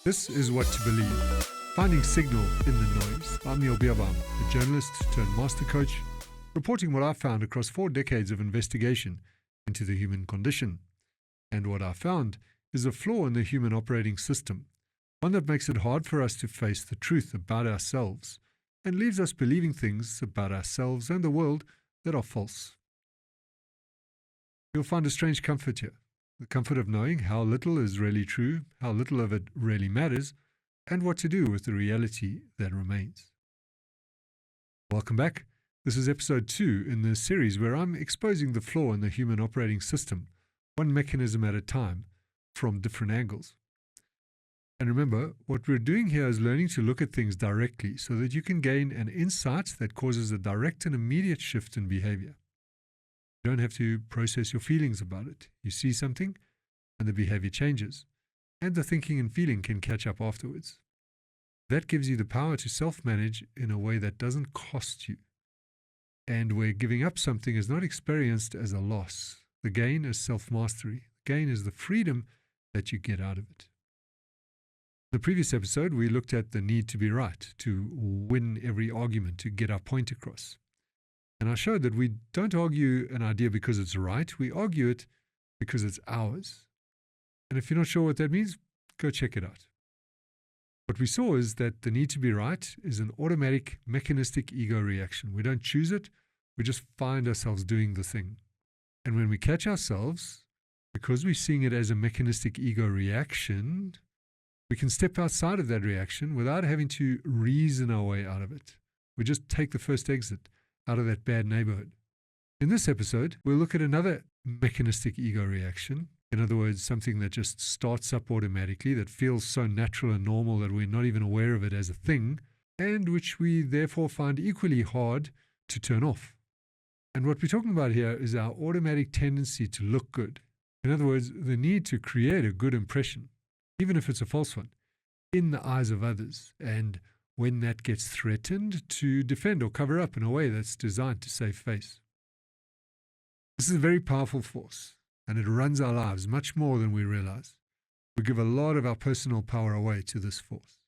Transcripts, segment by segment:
This is What to Believe, finding signal in the noise. I'm Neil Bierbaum, a journalist turned master coach, reporting what I found across 4 decades of investigation into the human condition. And what I found is a flaw in the human operating system, one that makes it hard for us to face the truth about ourselves and leaves us believing things about ourselves and the world that are false. You'll find a strange comfort here. The comfort of knowing how little is really true, how little of it really matters, and what to do with the reality that remains. Welcome back. This is episode 2 in the series where I'm exposing the flaw in the human operating system, one mechanism at a time, from different angles. And remember, what we're doing here is learning to look at things directly so that you can gain an insight that causes a direct and immediate shift in behavior. You don't have to process your feelings about it. You see something, and the behavior changes, and the thinking and feeling can catch up afterwards. That gives you the power to self-manage in a way that doesn't cost you, and where giving up something is not experienced as a loss. The gain is self-mastery. The gain is the freedom that you get out of it. In the previous episode, we looked at the need to be right, to win every argument, to get our point across. And I showed that we don't argue an idea because it's right, we argue it because it's ours. And if you're not sure what that means, go check it out. What we saw is that the need to be right is an automatic mechanistic ego reaction. We don't choose it, we just find ourselves doing the thing. And when we catch ourselves, because we're seeing it as a mechanistic ego reaction, we can step outside of that reaction without having to reason our way out of it. We just take the first exit out of that bad neighborhood. In this episode, we'll look at another mechanistic ego reaction. In other words, something that just starts up automatically, that feels so natural and normal that we're not even aware of it as a thing, and which we therefore find equally hard to turn off. And what we're talking about here is our automatic tendency to look good. In other words, the need to create a good impression, even if it's a false one, in the eyes of others, and when that gets threatened, to defend or cover up in a way that's designed to save face. This is a very powerful force, and it runs our lives much more than we realize. We give a lot of our personal power away to this force.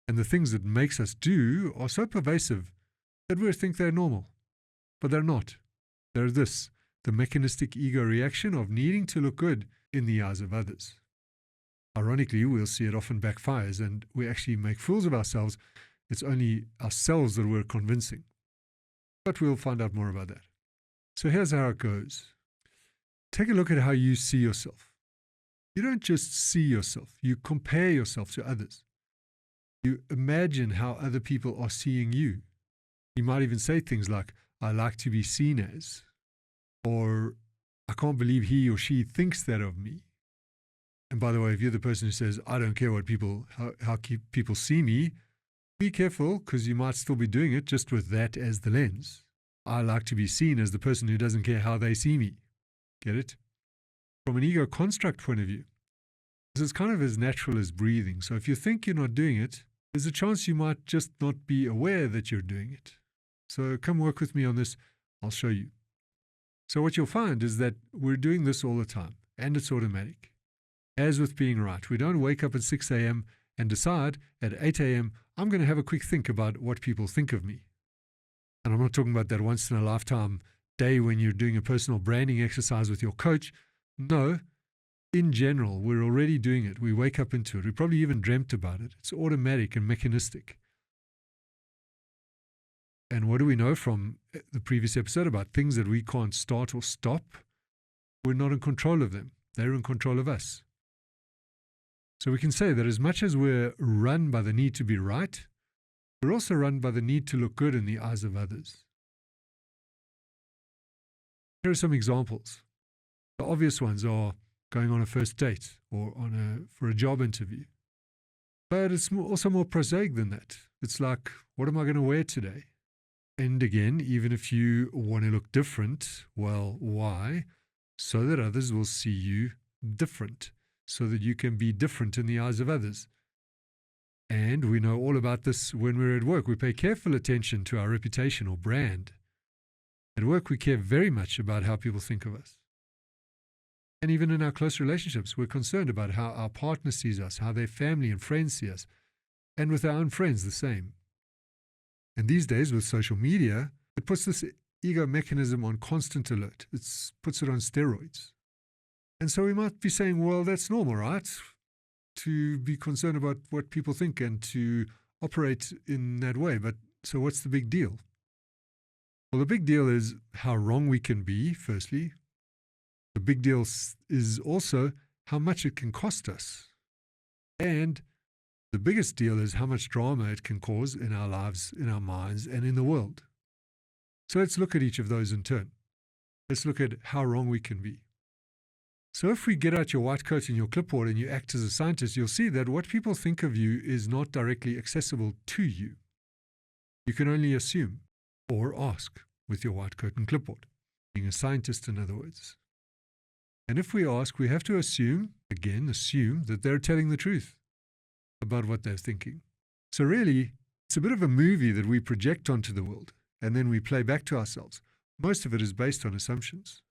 And the things it makes us do are so pervasive that we think they're normal. But they're not. They're this, the mechanistic ego reaction of needing to look good in the eyes of others. Ironically, we'll see it often backfires and we actually make fools of ourselves. It's only ourselves that we're convincing. But we'll find out more about that. So here's how it goes. Take a look at how you see yourself. You don't just see yourself, you compare yourself to others. You imagine how other people are seeing you. You might even say things like, I like to be seen as, or I can't believe he or she thinks that of me. And by the way, if you're the person who says, I don't care what how people see me, be careful because you might still be doing it just with that as the lens. I like to be seen as the person who doesn't care how they see me. Get it? From an ego construct point of view, this is kind of as natural as breathing. So if you think you're not doing it, there's a chance you might just not be aware that you're doing it. So come work with me on this. I'll show you. So what you'll find is that we're doing this all the time, and it's automatic. As with being right, we don't wake up at 6 a.m. and decide at 8 a.m., I'm going to have a quick think about what people think of me. And I'm not talking about that once in a lifetime day when you're doing a personal branding exercise with your coach. No, in general, we're already doing it. We wake up into it. We probably even dreamt about it. It's automatic and mechanistic. And what do we know from the previous episode about things that we can't start or stop? We're not in control of them. They're in control of us. So we can say that as much as we're run by the need to be right, we're also run by the need to look good in the eyes of others. Here are some examples. The obvious ones are going on a first date or for a job interview. But it's also more prosaic than that. It's like, what am I going to wear today? And again, even if you want to look different, well, why? So that others will see you different, so that you can be different in the eyes of others. And we know all about this when we're at work. We pay careful attention to our reputation or brand. At work, we care very much about how people think of us. And even in our close relationships, we're concerned about how our partner sees us, how their family and friends see us. And with our own friends, the same. And these days with social media, it puts this ego mechanism on constant alert. It puts it on steroids. And so we might be saying, well, that's normal, right? To be concerned about what people think and to operate in that way. But so what's the big deal? Well, the big deal is how wrong we can be, firstly. The big deal is also how much it can cost us. And the biggest deal is how much drama it can cause in our lives, in our minds, and in the world. So let's look at each of those in turn. Let's look at how wrong we can be. So if we get out your white coat and your clipboard and you act as a scientist, you'll see that what people think of you is not directly accessible to you. You can only assume or ask with your white coat and clipboard, being a scientist, in other words. And if we ask, we have to assume that they're telling the truth about what they're thinking. So really, it's a bit of a movie that we project onto the world and then we play back to ourselves. Most of it is based on assumptions.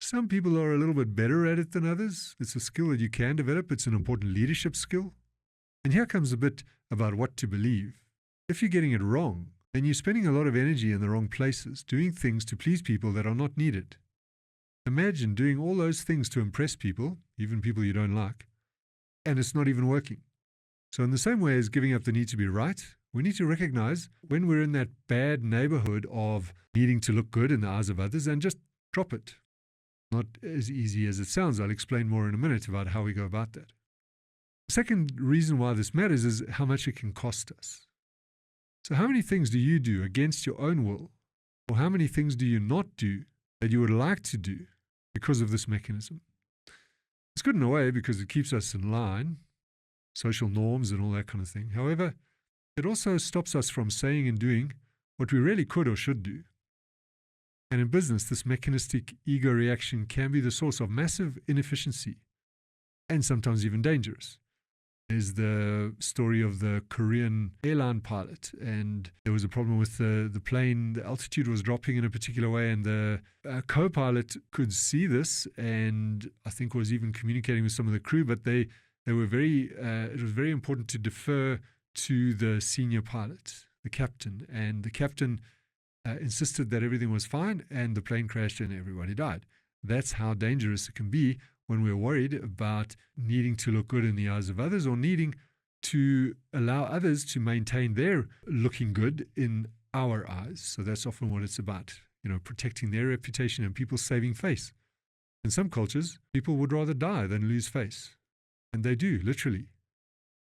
Some people are a little bit better at it than others. It's a skill that you can develop. It's an important leadership skill. And here comes a bit about what to believe. If you're getting it wrong, then you're spending a lot of energy in the wrong places, doing things to please people that are not needed. Imagine doing all those things to impress people, even people you don't like, and it's not even working. So in the same way as giving up the need to be right, we need to recognize when we're in that bad neighborhood of needing to look good in the eyes of others and just drop it. Not as easy as it sounds. I'll explain more in a minute about how we go about that. The second reason why this matters is how much it can cost us. So how many things do you do against your own will? Or how many things do you not do that you would like to do because of this mechanism? It's good in a way because it keeps us in line, social norms and all that kind of thing. However, it also stops us from saying and doing what we really could or should do. And in business, this mechanistic ego reaction can be the source of massive inefficiency and sometimes even dangerous. There's the story of the Korean airline pilot, and there was a problem with the plane. The altitude was dropping in a particular way, and the co-pilot could see this and I think was even communicating with some of the crew, but they were it was very important to defer to the senior pilot, the captain, and the captain insisted that everything was fine and the plane crashed and everybody died. That's how dangerous it can be when we're worried about needing to look good in the eyes of others or needing to allow others to maintain their looking good in our eyes. So that's often what it's about, protecting their reputation and people saving face. In some cultures, people would rather die than lose face. And they do, literally.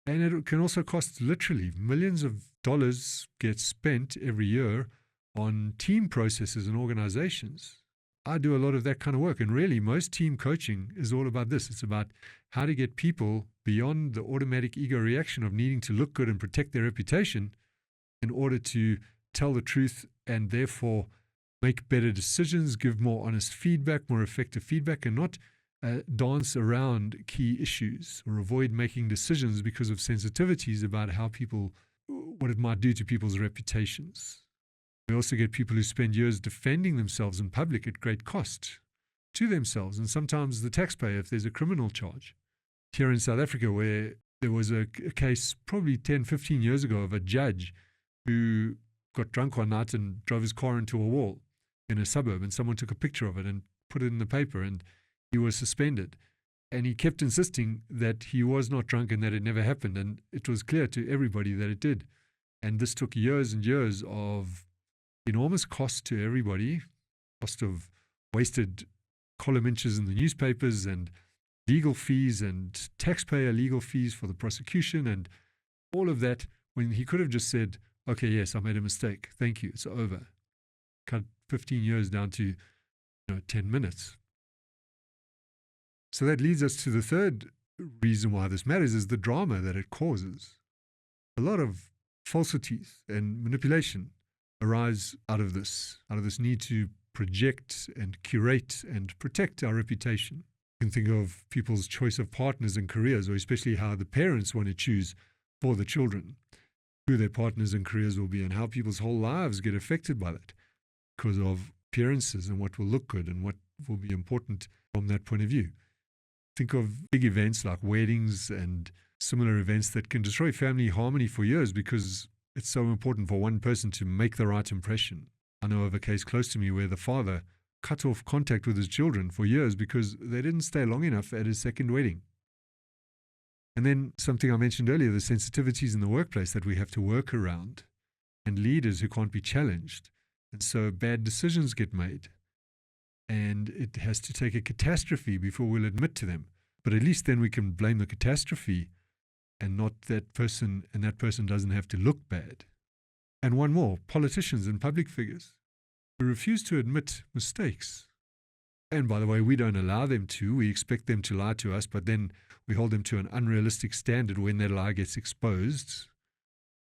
And it can also cost literally millions of dollars get spent every year on team processes and organizations. I do a lot of that kind of work. And really, most team coaching is all about this. It's about how to get people beyond the automatic ego reaction of needing to look good and protect their reputation in order to tell the truth and therefore make better decisions, give more honest feedback, more effective feedback, and not dance around key issues or avoid making decisions because of sensitivities about what it might do to people's reputations. We also get people who spend years defending themselves in public at great cost to themselves and sometimes the taxpayer if there's a criminal charge. Here in South Africa, where there was a case probably 10, 15 years ago of a judge who got drunk one night and drove his car into a wall in a suburb, and someone took a picture of it and put it in the paper, and he was suspended. And he kept insisting that he was not drunk and that it never happened, and it was clear to everybody that it did. And this took years and years of enormous cost to everybody, cost of wasted column inches in the newspapers and legal fees and taxpayer legal fees for the prosecution and all of that, when he could have just said, okay, yes, I made a mistake. Thank you. It's over. Cut 15 years down to 10 minutes. So that leads us to the third reason why this matters is the drama that it causes. A lot of falsities and manipulation arise out of this need to project and curate and protect our reputation. You can think of people's choice of partners and careers, or especially how the parents want to choose for the children, who their partners and careers will be, and how people's whole lives get affected by that because of appearances and what will look good and what will be important from that point of view. Think of big events like weddings and similar events that can destroy family harmony for years because it's so important for one person to make the right impression. I know of a case close to me where the father cut off contact with his children for years because they didn't stay long enough at his second wedding. And then something I mentioned earlier, the sensitivities in the workplace that we have to work around, and leaders who can't be challenged. And so bad decisions get made. And it has to take a catastrophe before we'll admit to them. But at least then we can blame the catastrophe and not that person, and that person doesn't have to look bad. And one more, politicians and public figures who refuse to admit mistakes. And by the way, we don't allow them to. We expect them to lie to us, but then we hold them to an unrealistic standard when their lie gets exposed.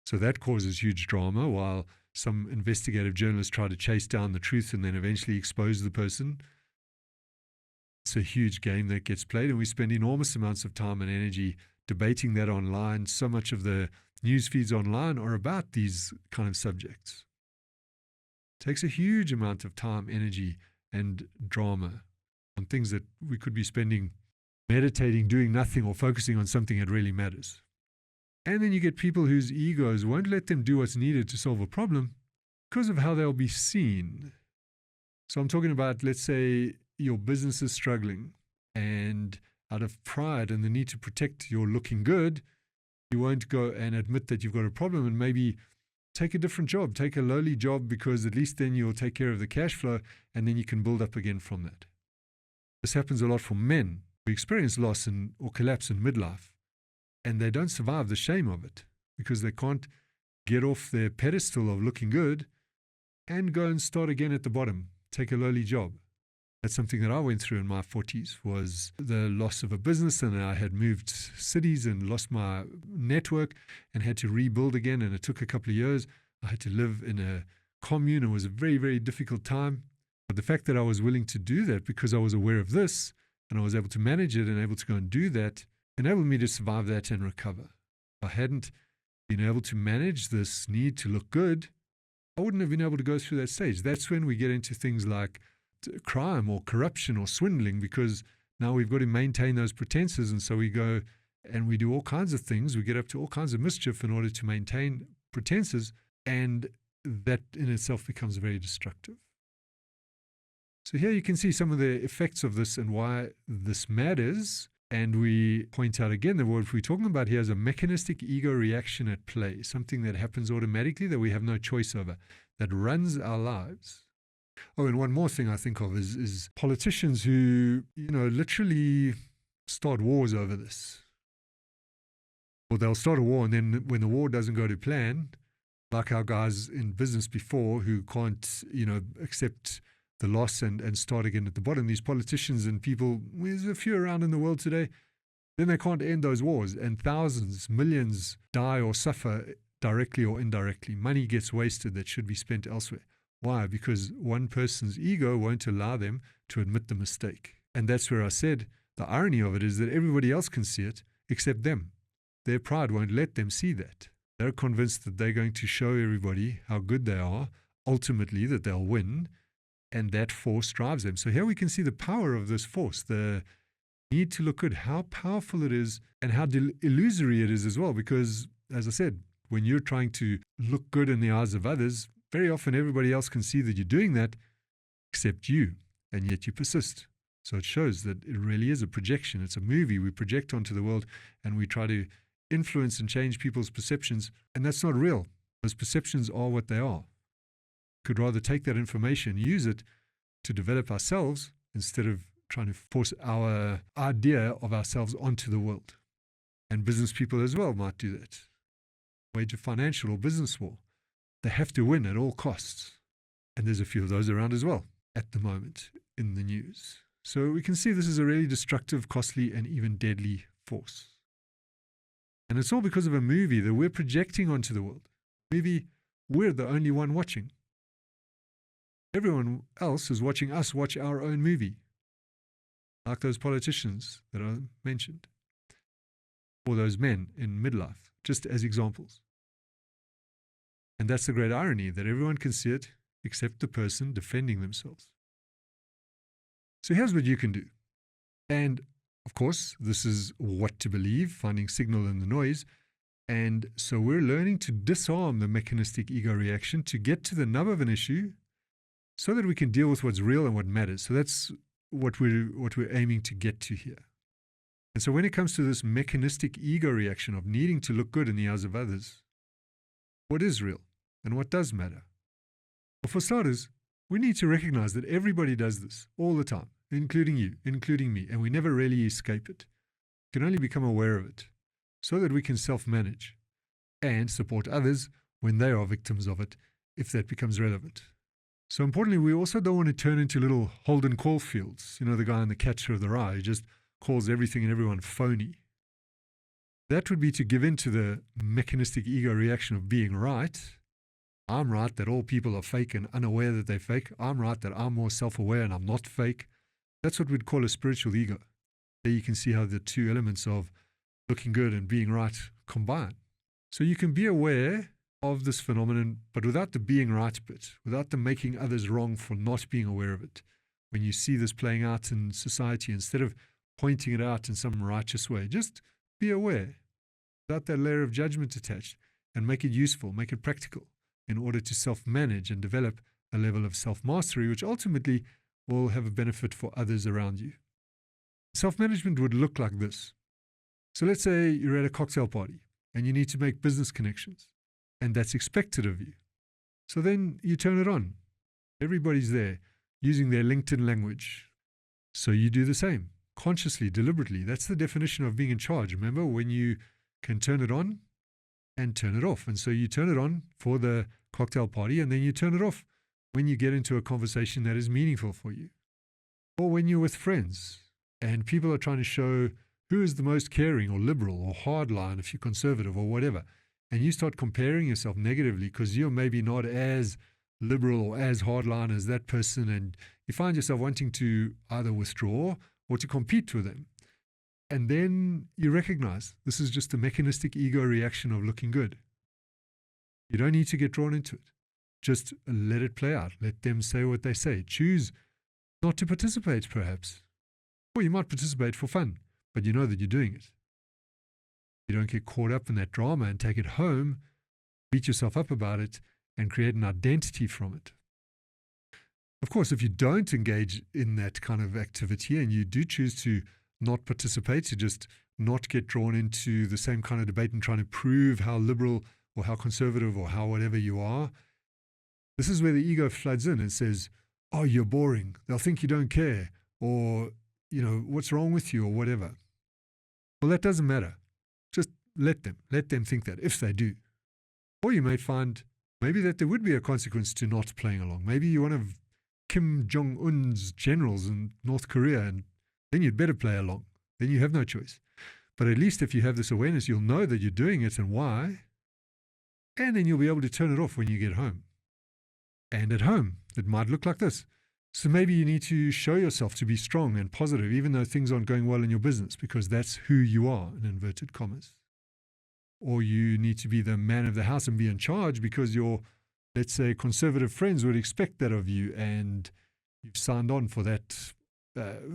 So that causes huge drama, while some investigative journalists try to chase down the truth and then eventually expose the person. It's a huge game that gets played, and we spend enormous amounts of time and energy debating that online. So much of the news feeds online are about these kind of subjects. It takes a huge amount of time, energy, and drama on things that we could be spending meditating, doing nothing, or focusing on something that really matters. And then you get people whose egos won't let them do what's needed to solve a problem because of how they'll be seen. So I'm talking about, let's say, your business is struggling, and out of pride and the need to protect your looking good, you won't go and admit that you've got a problem and maybe take a different job, take a lowly job, because at least then you'll take care of the cash flow and then you can build up again from that. This happens a lot for men who experience loss or collapse in midlife, and they don't survive the shame of it because they can't get off their pedestal of looking good and go and start again at the bottom, take a lowly job. That's something that I went through in my 40s, was the loss of a business, and I had moved cities and lost my network and had to rebuild again, and it took a couple of years. I had to live in a commune. It was a very, very difficult time. But the fact that I was willing to do that because I was aware of this and I was able to manage it and able to go and do that enabled me to survive that and recover. If I hadn't been able to manage this need to look good, I wouldn't have been able to go through that stage. That's when we get into things like crime or corruption or swindling, because now we've got to maintain those pretenses, and so we go and we do all kinds of things. We get up to all kinds of mischief in order to maintain pretenses, and that in itself becomes very destructive. So here you can see some of the effects of this and why this matters. And we point out again that what we're talking about here is a mechanistic ego reaction at play, something that happens automatically that we have no choice over, that runs our lives. Oh, and one more thing I think of is politicians who, literally start wars over this. Or they'll start a war, and then when the war doesn't go to plan, like our guys in business before who can't, accept the loss and start again at the bottom, these politicians and people, there's a few around in the world today, then they can't end those wars, and thousands, millions die or suffer directly or indirectly. Money gets wasted that should be spent elsewhere. Why? Because one person's ego won't allow them to admit the mistake. And that's where I said the irony of it is that everybody else can see it except them. Their pride won't let them see that. They're convinced that they're going to show everybody how good they are, ultimately that they'll win, and that force drives them. So here we can see the power of this force, the need to look good, how powerful it is and how illusory it is as well. Because, as I said, when you're trying to look good in the eyes of others, very often everybody else can see that you're doing that except you, and yet you persist. So it shows that it really is a projection. It's a movie we project onto the world, and we try to influence and change people's perceptions, and that's not real. Those perceptions are what they are. We could rather take that information, use it to develop ourselves instead of trying to force our idea of ourselves onto the world. And business people as well might do that. Wage a financial or business war. They have to win at all costs. And there's a few of those around as well at the moment in the news. So we can see this is a really destructive, costly, and even deadly force. And it's all because of a movie that we're projecting onto the world. Maybe we're the only one watching. Everyone else is watching us watch our own movie, like those politicians that I mentioned, or those men in midlife, just as examples. And that's the great irony, that everyone can see it except the person defending themselves. So here's what you can do. And of course, this is what to believe, finding signal in the noise. And so we're learning to disarm the mechanistic ego reaction to get to the nub of an issue so that we can deal with what's real and what matters. So that's what we're aiming to get to here. And so when it comes to this mechanistic ego reaction of needing to look good in the eyes of others, what is real and what does matter? Well, for starters, we need to recognize that everybody does this all the time, including you, including me, and we never really escape it. We can only become aware of it so that we can self-manage and support others when they are victims of it, if that becomes relevant. So importantly, we also don't want to turn into little Holden Caulfields, the guy in The Catcher of the Rye who just calls everything and everyone phony. That would be to give in to the mechanistic ego reaction of being right. I'm right that all people are fake and unaware that they're fake. I'm right that I'm more self-aware and I'm not fake. That's what we'd call a spiritual ego. There you can see how the two elements of looking good and being right combine. So you can be aware of this phenomenon, but without the being right bit, without the making others wrong for not being aware of it. When you see this playing out in society, instead of pointing it out in some righteous way, just be aware without that layer of judgment attached and make it useful, make it practical in order to self-manage and develop a level of self-mastery, which ultimately will have a benefit for others around you. Self-management would look like this. So let's say you're at a cocktail party and you need to make business connections, and that's expected of you. So then you turn it on. Everybody's there using their LinkedIn language. So you do the same, consciously, deliberately. That's the definition of being in charge. Remember, when you can turn it on and turn it off. And so you turn it on for the cocktail party, and then you turn it off when you get into a conversation that is meaningful for you. Or when you're with friends and people are trying to show who is the most caring or liberal or hardline if you're conservative or whatever. And you start comparing yourself negatively because you're maybe not as liberal or as hardline as that person, and you find yourself wanting to either withdraw or to compete with them. And then you recognize this is just a mechanistic ego reaction of looking good. You don't need to get drawn into it. Just let it play out. Let them say what they say. Choose not to participate, perhaps. Or you might participate for fun, but you know that you're doing it. You don't get caught up in that drama and take it home, beat yourself up about it, and create an identity from it. Of course, if you don't engage in that kind of activity and you do choose to not participate, to just not get drawn into the same kind of debate and trying to prove how liberal or how conservative or how whatever you are, this is where the ego floods in and says, oh, you're boring. They'll think you don't care, or, what's wrong with you or whatever. Well, that doesn't matter. Just let them think that, if they do. Or you may find maybe that there would be a consequence to not playing along. Maybe you're one of Kim Jong-un's generals in North Korea, and then you'd better play along. Then you have no choice. But at least if you have this awareness, you'll know that you're doing it and why, and then you'll be able to turn it off when you get home. And at home, it might look like this. So maybe you need to show yourself to be strong and positive, even though things aren't going well in your business, because that's who you are, in inverted commas. Or you need to be the man of the house and be in charge because your, let's say, conservative friends would expect that of you, and you've signed on for that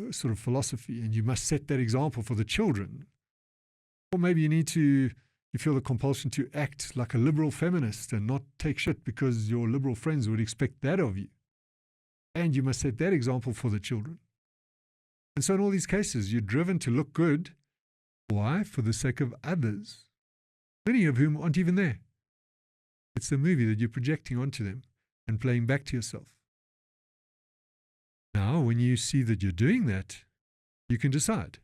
sort of philosophy, and you must set that example for the children. Or maybe you feel the compulsion to act like a liberal feminist and not take shit because your liberal friends would expect that of you. And you must set that example for the children. And so in all these cases, you're driven to look good. Why? For the sake of others, many of whom aren't even there. It's the movie that you're projecting onto them and playing back to yourself. Now, when you see that you're doing that, you can decide.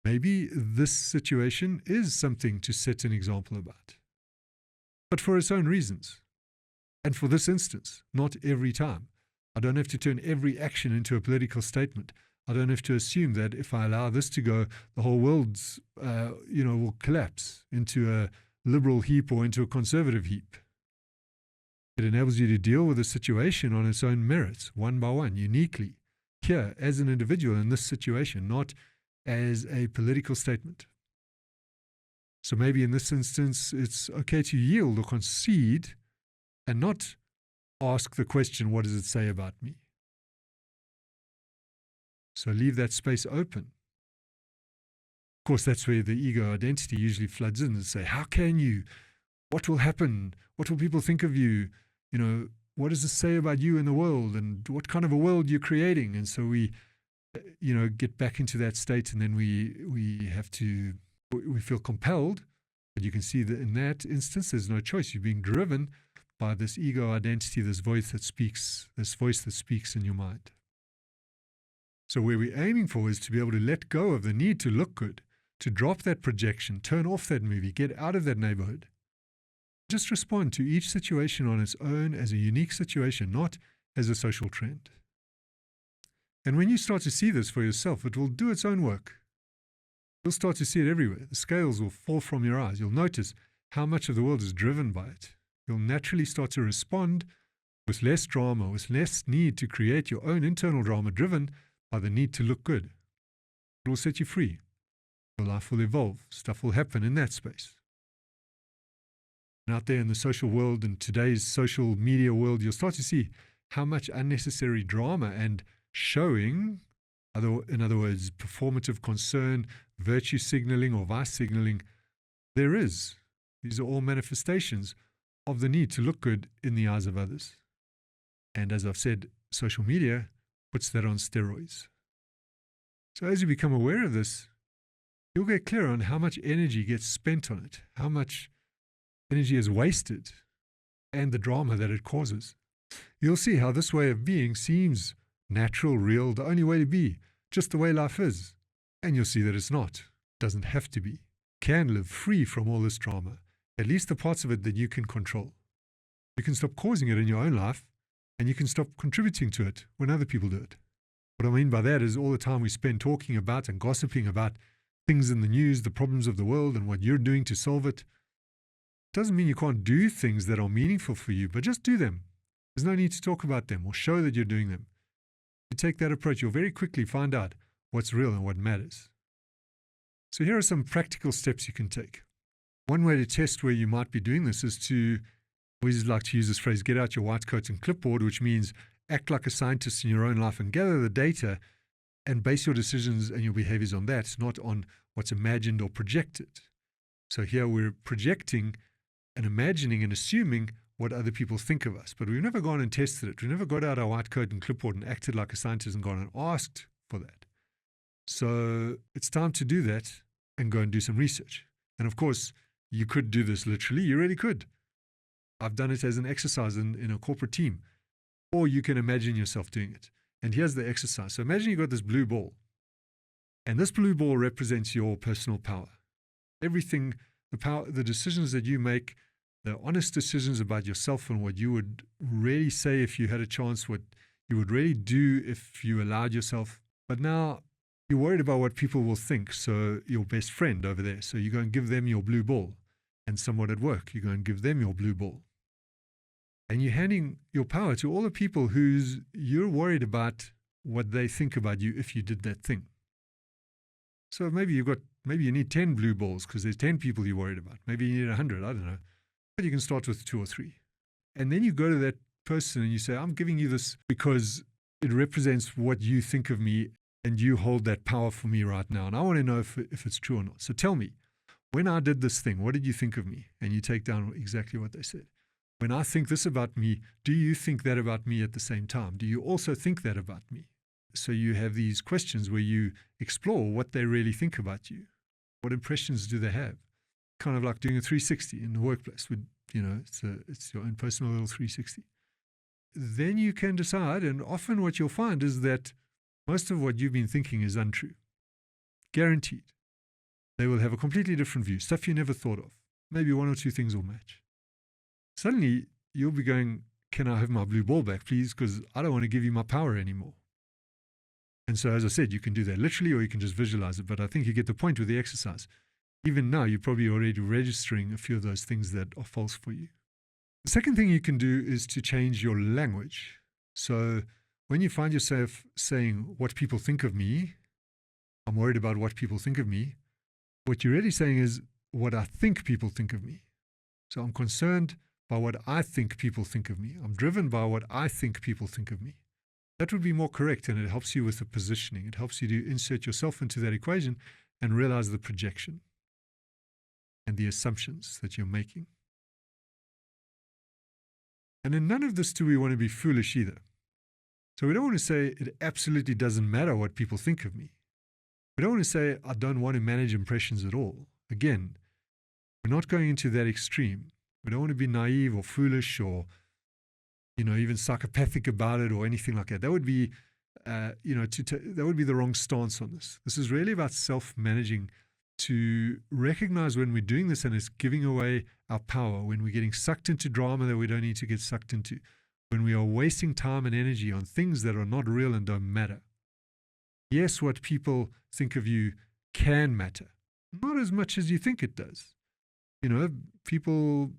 Maybe this situation is something to set an example about, but for its own reasons. And for this instance, not every time. I don't have to turn every action into a political statement. I don't have to assume that if I allow this to go, the whole world's, will collapse into a liberal heap or into a conservative heap. It enables you to deal with the situation on its own merits, one by one, uniquely, here as an individual in this situation, not as a political statement. So maybe in this instance, it's okay to yield or concede and not ask the question, what does it say about me? So leave that space open. Of course, that's where the ego identity usually floods in and say, how can you? What will happen? What will people think of you? What does this say about you in the world? And what kind of a world you're creating? And so we, get back into that state, and then we feel compelled. But you can see that in that instance, there's no choice. You're being driven by this ego identity, this voice that speaks in your mind. So where we're aiming for is to be able to let go of the need to look good, to drop that projection, turn off that movie, get out of that neighborhood. Just respond to each situation on its own as a unique situation, not as a social trend. And when you start to see this for yourself, it will do its own work. You'll start to see it everywhere. The scales will fall from your eyes. You'll notice how much of the world is driven by it. You'll naturally start to respond with less drama, with less need to create your own internal drama driven by the need to look good. It will set you free. Your life will evolve. Stuff will happen in that space. And out there in the social world, in today's social media world, you'll start to see how much unnecessary drama and showing, in other words, performative concern, virtue signaling or vice signaling, there is. These are all manifestations of the need to look good in the eyes of others. And as I've said, social media puts that on steroids. So as you become aware of this, you'll get clear on how much energy gets spent on it, how much energy is wasted, and the drama that it causes. You'll see how this way of being seems natural, real, the only way to be, just the way life is. And you'll see that it's not. It doesn't have to be. Can live free from all this drama, at least the parts of it that you can control. You can stop causing it in your own life, and you can stop contributing to it when other people do it. What I mean by that is all the time we spend talking about and gossiping about things in the news, the problems of the world, and what you're doing to solve it. Doesn't mean you can't do things that are meaningful for you, but just do them. There's no need to talk about them or show that you're doing them. You take that approach, you'll very quickly find out what's real and what matters. So here are some practical steps you can take. One way to test where you might be doing this is to, I always like to use this phrase, get out your white coat and clipboard, which means act like a scientist in your own life and gather the data and base your decisions and your behaviors on that, not on what's imagined or projected. So here we're projecting and imagining and assuming what other people think of us. But we've never gone and tested it. We've never got out our white coat and clipboard and acted like a scientist and gone and asked for that. So it's time to do that and go and do some research. And of course, you could do this literally. You really could. I've done it as an exercise in a corporate team. Or you can imagine yourself doing it. And here's the exercise. So imagine you've got this blue ball. And this blue ball represents your personal power. Everything, the power, the decisions that you make, the honest decisions about yourself and what you would really say if you had a chance, what you would really do if you allowed yourself. But now you're worried about what people will think. So your best friend over there, so you go and give them your blue ball. And someone at work, you go and give them your blue ball. And you're handing your power to all the people you're worried about what they think about you if you did that thing. So maybe you need 10 blue balls because there's 10 people you're worried about. Maybe you need 100, I don't know. But you can start with 2 or 3. And then you go to that person and you say, I'm giving you this because it represents what you think of me and you hold that power for me right now. And I want to know if it's true or not. So tell me, when I did this thing, what did you think of me? And you take down exactly what they said. When I think this about me, do you think that about me at the same time? Do you also think that about me? So you have these questions where you explore what they really think about you. What impressions do they have? Kind of like doing a 360 in the workplace. It's your own personal little 360. Then you can decide, and often what you'll find is that most of what you've been thinking is untrue. Guaranteed. They will have a completely different view, stuff you never thought of. Maybe 1 or 2 things will match. Suddenly, you'll be going, can I have my blue ball back, please? Because I don't want to give you my power anymore. And so, as I said, you can do that literally or you can just visualize it. But I think you get the point with the exercise. Even now, you're probably already registering a few of those things that are false for you. The second thing you can do is to change your language. So when you find yourself saying, what people think of me, I'm worried about what people think of me, what you're really saying is what I think people think of me. So I'm concerned by what I think people think of me. I'm driven by what I think people think of me. That would be more correct, and it helps you with the positioning. It helps you to insert yourself into that equation and realize the projection and the assumptions that you're making. And in none of this do we want to be foolish either. So we don't want to say it absolutely doesn't matter what people think of me. We don't want to say I don't want to manage impressions at all. Again, we're not going into that extreme. We don't want to be naive or foolish or, even psychopathic about it or anything like that. That would be, that would be the wrong stance on this. This is really about self-managing, to recognize when we're doing this and it's giving away our power, when we're getting sucked into drama that we don't need to get sucked into, when we are wasting time and energy on things that are not real and don't matter. Yes, what people think of you can matter, not as much as you think it does. People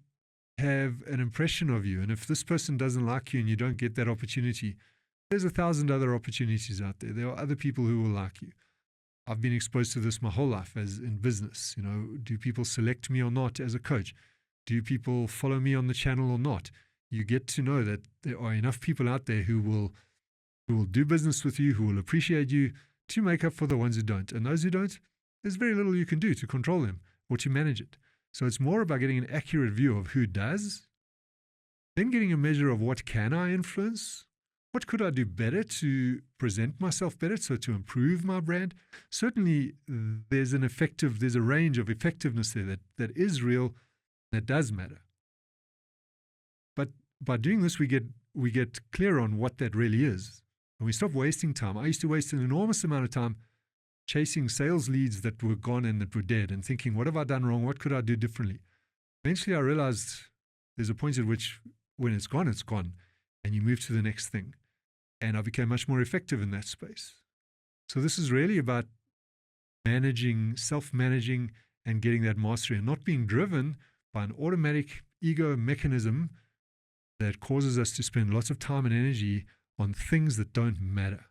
have an impression of you, and if this person doesn't like you and you don't get that opportunity, there's 1,000 other opportunities out there. There are other people who will like you. I've been exposed to this my whole life as in business. Do people select me or not as a coach? Do people follow me on the channel or not? You get to know that there are enough people out there who will do business with you, who will appreciate you, to make up for the ones who don't. And those who don't, there's very little you can do to control them or to manage it. So it's more about getting an accurate view of who does, then getting a measure of what can I influence, what could I do better to present myself better, so to improve my brand. Certainly there's a range of effectiveness there that is real, that does matter. But by doing this, we get clear on what that really is. And we stop wasting time. I used to waste an enormous amount of time chasing sales leads that were gone and that were dead and thinking, what have I done wrong? What could I do differently? Eventually I realized there's a point at which when it's gone, and you move to the next thing. And I became much more effective in that space. So this is really about managing, self-managing, and getting that mastery, and not being driven by an automatic ego mechanism that causes us to spend lots of time and energy on things that don't matter.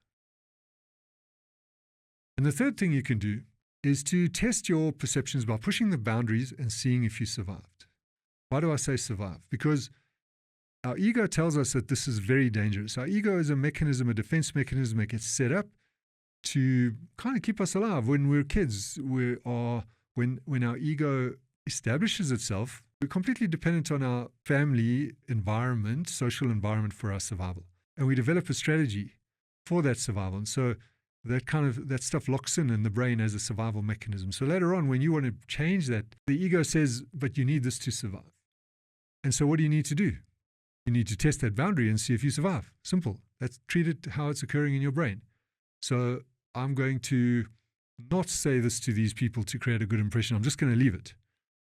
And the third thing you can do is to test your perceptions by pushing the boundaries and seeing if you survived. Why do I say survive? Because our ego tells us that this is very dangerous. Our ego is a mechanism, a defense mechanism that gets set up to kind of keep us alive. When we're kids, when our ego establishes itself, we're completely dependent on our family environment, social environment for our survival. And we develop a strategy for that survival. And so that stuff locks in the brain as a survival mechanism. So later on, when you want to change that, the ego says, but you need this to survive. And so what do you need to do? You need to test that boundary and see if you survive. Simple. Treat it how it's occurring in your brain. So I'm going to not say this to these people to create a good impression. I'm just going to leave it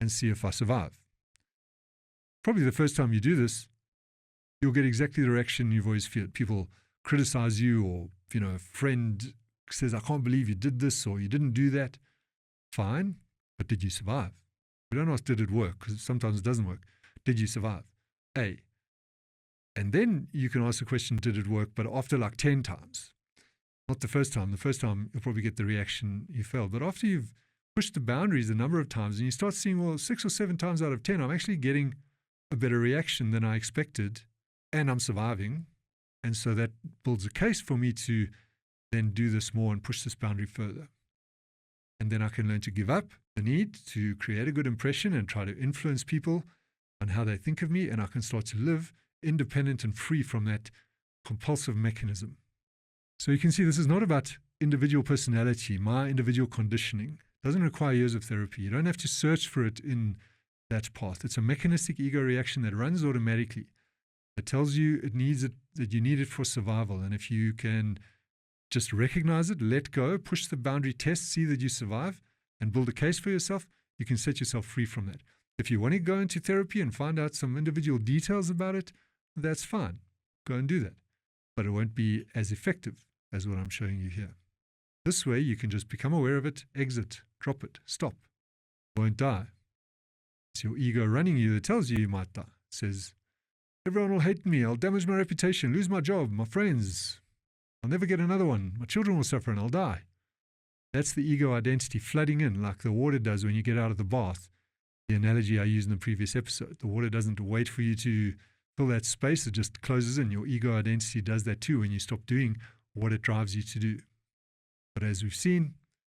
and see if I survive. Probably the first time you do this, you'll get exactly the reaction you've always feared. People criticize you, or a friend says, I can't believe you did this or you didn't do that. Fine, but did you survive? We don't ask, did it work? Because sometimes it doesn't work. Did you survive? And then you can ask the question, did it work? But after like 10 times, not the first time. The first time you'll probably get the reaction you felt. But after you've pushed the boundaries a number of times and you start seeing, well, 6 or 7 times out of 10, I'm actually getting a better reaction than I expected, and I'm surviving. And so that builds a case for me to then do this more and push this boundary further. And then I can learn to give up the need to create a good impression and try to influence people on how they think of me, and I can start to live independent and free from that compulsive mechanism. So you can see this is not about individual personality, my individual conditioning. It doesn't require years of therapy. You don't have to search for it in that path. It's a mechanistic ego reaction that runs automatically. It tells you that you need it for survival. And if you can just recognize it, let go, push the boundary test, see that you survive, and build a case for yourself, you can set yourself free from that. If you want to go into therapy and find out some individual details about it, that's fine. Go and do that. But it won't be as effective as what I'm showing you here. This way, you can just become aware of it, exit, drop it, stop. Won't die. It's your ego running you that tells you might die. It says, everyone will hate me, I'll damage my reputation, lose my job, my friends. I'll never get another one. My children will suffer and I'll die. That's the ego identity flooding in like the water does when you get out of the bath. The analogy I used in the previous episode. The water doesn't wait for you to fill that space, it just closes in. Your ego identity does that too when you stop doing what it drives you to do. But as we've seen,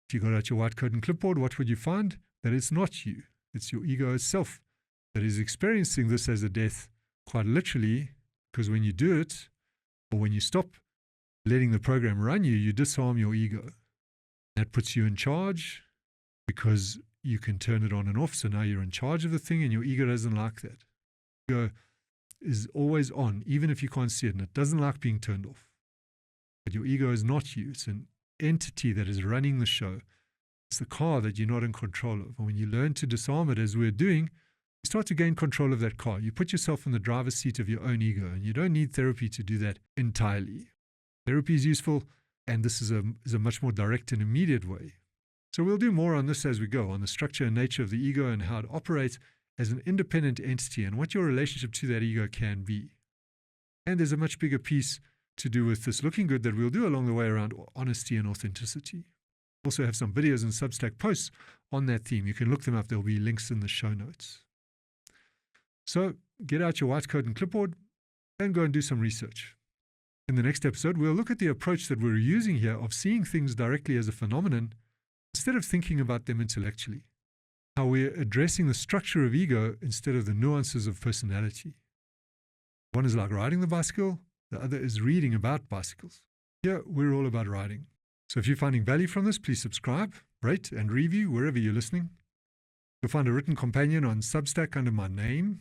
if you got out your white coat and clipboard, what would you find? That it's not you. It's your ego itself that is experiencing this as a death, quite literally, because when you do it, or when you stop letting the program run you, you disarm your ego. That puts you in charge because you can turn it on and off. So now you're in charge of the thing, and your ego doesn't like that. Ego is always on, even if you can't see it, and it doesn't like being turned off. But your ego is not you. It's an entity that is running the show. It's the car that you're not in control of. And when you learn to disarm it, as we're doing, you start to gain control of that car. You put yourself in the driver's seat of your own ego, and you don't need therapy to do that entirely. Therapy is useful, and this is a much more direct and immediate way. So we'll do more on this as we go, on the structure and nature of the ego and how it operates as an independent entity and what your relationship to that ego can be. And there's a much bigger piece to do with this looking good that we'll do along the way around honesty and authenticity. Also have some videos and Substack posts on that theme. You can look them up. There'll be links in the show notes. So get out your white coat and clipboard and go and do some research. In the next episode, we'll look at the approach that we're using here of seeing things directly as a phenomenon instead of thinking about them intellectually. How we're addressing the structure of ego instead of the nuances of personality. One is like riding the bicycle, the other is reading about bicycles. Here, we're all about riding. So if you're finding value from this, please subscribe, rate, and review wherever you're listening. You'll find a written companion on Substack under my name.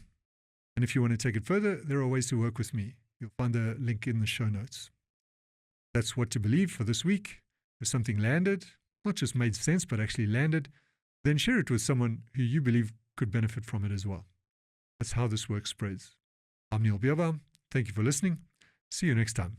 And if you want to take it further, there are ways to work with me. You'll find the link in the show notes. That's what to believe for this week. If something landed, not just made sense, but actually landed, then share it with someone who you believe could benefit from it as well. That's how this work spreads. I'm Neil Bierbaum. Thank you for listening. See you next time.